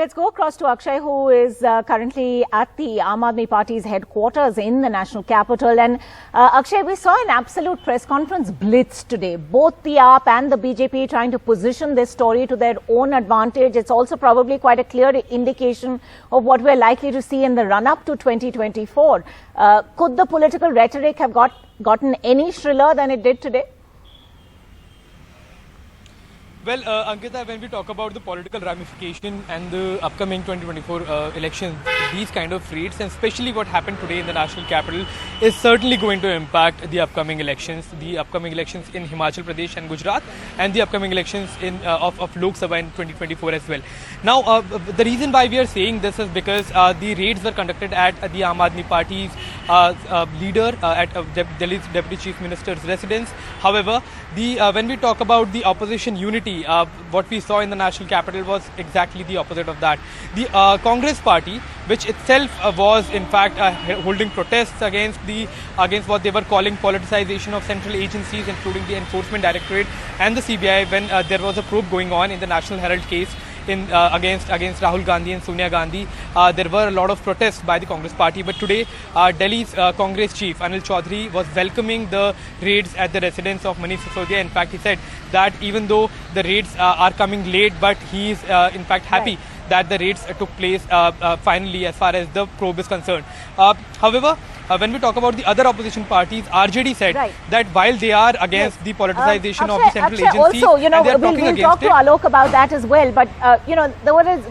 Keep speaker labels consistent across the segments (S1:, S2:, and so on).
S1: let's go across to Akshay, who is currently at the Aam Aadmi Party's headquarters in the national capital. And Akshay, we saw an absolute press conference blitz today. Both the AAP and the BJP trying to position this story to their own advantage. It's also probably quite a clear indication of what we're likely to see in the run-up to 2024. Could the political rhetoric have gotten any shriller than it did today?
S2: Well, Ankita, when we talk about the political ramification and the upcoming 2024 elections, these kind of raids, and especially what happened today in the national capital, is certainly going to impact the upcoming elections in Himachal Pradesh and Gujarat, and the upcoming elections of Lok Sabha in 2024 as well. Now, the reason why we are saying this is because the raids were conducted at the Aam Aadmi Party's leader, at Delhi's Deputy Chief Minister's residence. However, when we talk about the opposition unity, what we saw in the national capital was exactly the opposite of that. The Congress party, which itself was in fact holding protests against what they were calling politicization of central agencies, including the Enforcement Directorate and the CBI, when there was a probe going on in the National Herald case against Rahul Gandhi and Sonia Gandhi. There were a lot of protests by the Congress party, but today Delhi's Congress chief Anil Chaudhary was welcoming the raids at the residence of Manish Sisodia. In fact, he said that even though the raids are coming late, but he is in fact happy that the raids took place finally as far as the probe is concerned. However, when we talk about the other opposition parties, RJD said that while they are against the politicization of the central agencies,
S1: also, we'll talk to Alok about that as well. But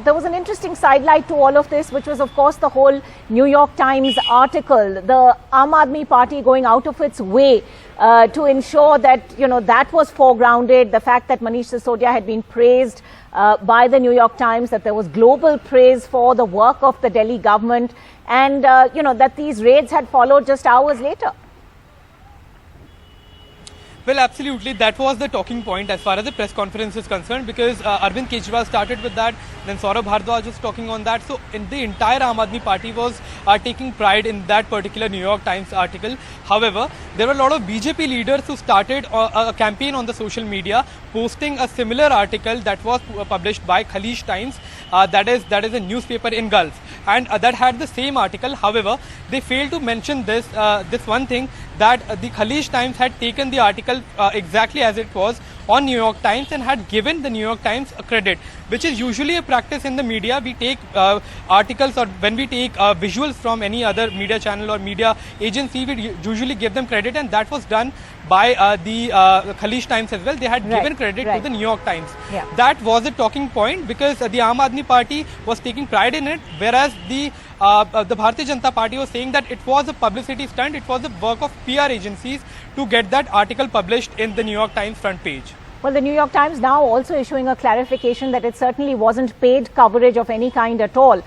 S1: there was an interesting sidelight to all of this, which was, of course, the whole New York Times article, the Aam Aadmi Party going out of its way to ensure that that was foregrounded. The fact that Manish Sisodia had been praised by the New York Times, that there was global praise for the work of the Delhi government, and that these raids had followed just hours later.
S2: Well, absolutely. That was the talking point as far as the press conference is concerned, because Arvind Kejriwal started with that, then Saurabh Bhardwaj was talking on that. So in the entire Aam Aadmi Party was taking pride in that particular New York Times article. However, there were a lot of BJP leaders who started a campaign on the social media, posting a similar article that was published by Khaleej Times, that is a newspaper in Gulf, and that had the same article. However, they failed to mention this one thing, that the Khaleej Times had taken the article exactly as it was on New York Times and had given the New York Times a credit, which is usually a practice in the media. We take articles, or when we take visuals from any other media channel or media agency, we usually give them credit, and that was done by the Khaleej Times as well. They had given credit to the New York Times. That was a talking point, because the Aam Aadmi Party was taking pride in it, whereas the Bharatiya Janata Party was saying that it was a publicity stunt, it was the work of PR agencies to get that article published in the New York Times front page.
S1: Well, the New York Times now also issuing a clarification that it certainly wasn't paid coverage of any kind at all.